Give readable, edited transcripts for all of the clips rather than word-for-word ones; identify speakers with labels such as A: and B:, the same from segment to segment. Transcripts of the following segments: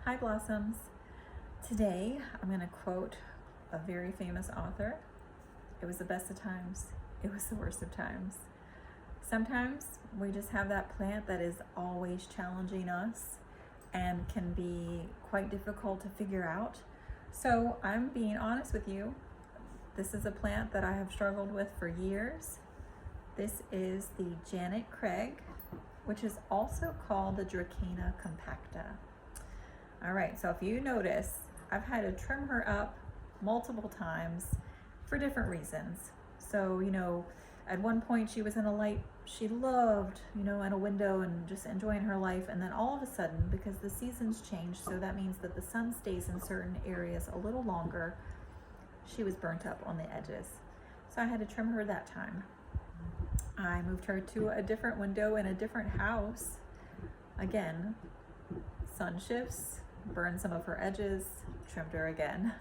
A: Hi Blossoms. Today I'm going to quote a very famous author. It was the best of times. It was the worst of times. Sometimes we just have that plant that is always challenging us and can be quite difficult to figure out. So I'm being honest with you. This is a plant that I have struggled with for years. This is the Janet Craig, which is also called the Dracaena compacta. All right, so if you notice, I've had to trim her up multiple times for different reasons. So, at one point she was in a light she loved, in a window and just enjoying her life. And then all of a sudden, because the seasons change, so that means that the sun stays in certain areas a little longer, she was burnt up on the edges. So I had to trim her that time. I moved her to a different window in a different house. Again, sun shifts, burned some of her edges, trimmed her again.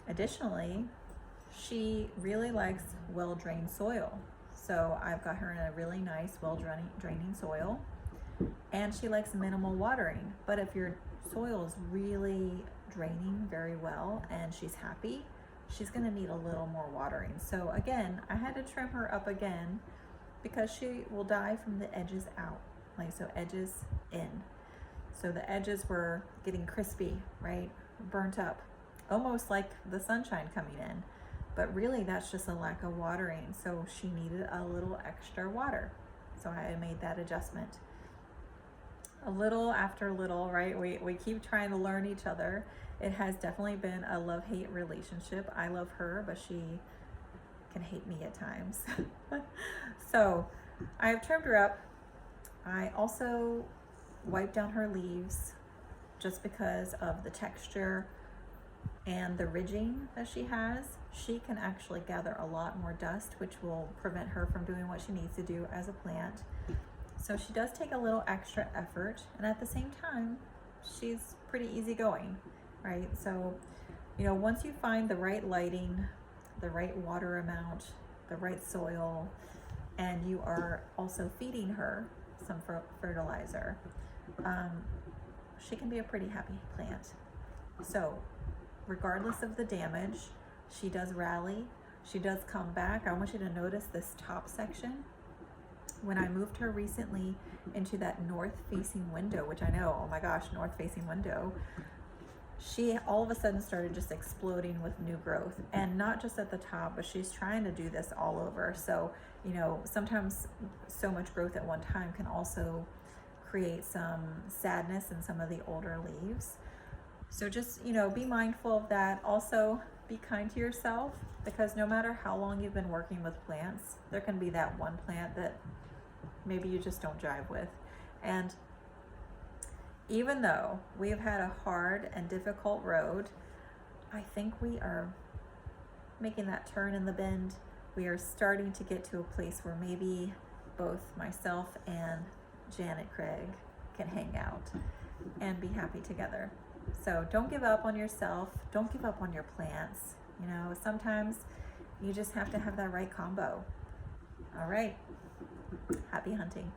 A: Additionally, she really likes well-drained soil. So I've got her in a really nice, well-draining soil. And she likes minimal watering. But if your soil is really draining very well and she's happy, she's gonna need a little more watering. So again, I had to trim her up again because she will die from the edges out. So edges in. So the edges were getting crispy, right? Burnt up, almost like the sunshine coming in. But really that's just a lack of watering. So she needed a little extra water. So I made that adjustment. A little after little, right? We keep trying to learn each other. It has definitely been a love-hate relationship. I love her, but she can hate me at times. So I've trimmed her up. I also wipe down her leaves just because of the texture and the ridging that she has. She can actually gather a lot more dust, which will prevent her from doing what she needs to do as a plant. So she does take a little extra effort, and at the same time, she's pretty easygoing, right? So, once you find the right lighting, the right water amount, the right soil, and you are also feeding her some fertilizer, she can be a pretty happy plant. So regardless of the damage, she does rally, she does come back. I want you to notice this top section. When I moved her recently into that north facing window, which I know, oh my gosh, north facing window, she all of a sudden started just exploding with new growth, and not just at the top, but she's trying to do this all over. So, sometimes so much growth at one time can also create some sadness in some of the older leaves. So just, be mindful of that. Also, be kind to yourself, because no matter how long you've been working with plants, there can be that one plant that maybe you just don't jive with. And even though we have had a hard and difficult road, I think we are making that turn in the bend. We are starting to get to a place where maybe both myself and Janet Craig can hang out and be happy together. So don't give up on yourself. Don't give up on your plants. Sometimes you just have to have that right combo. All right. Happy hunting.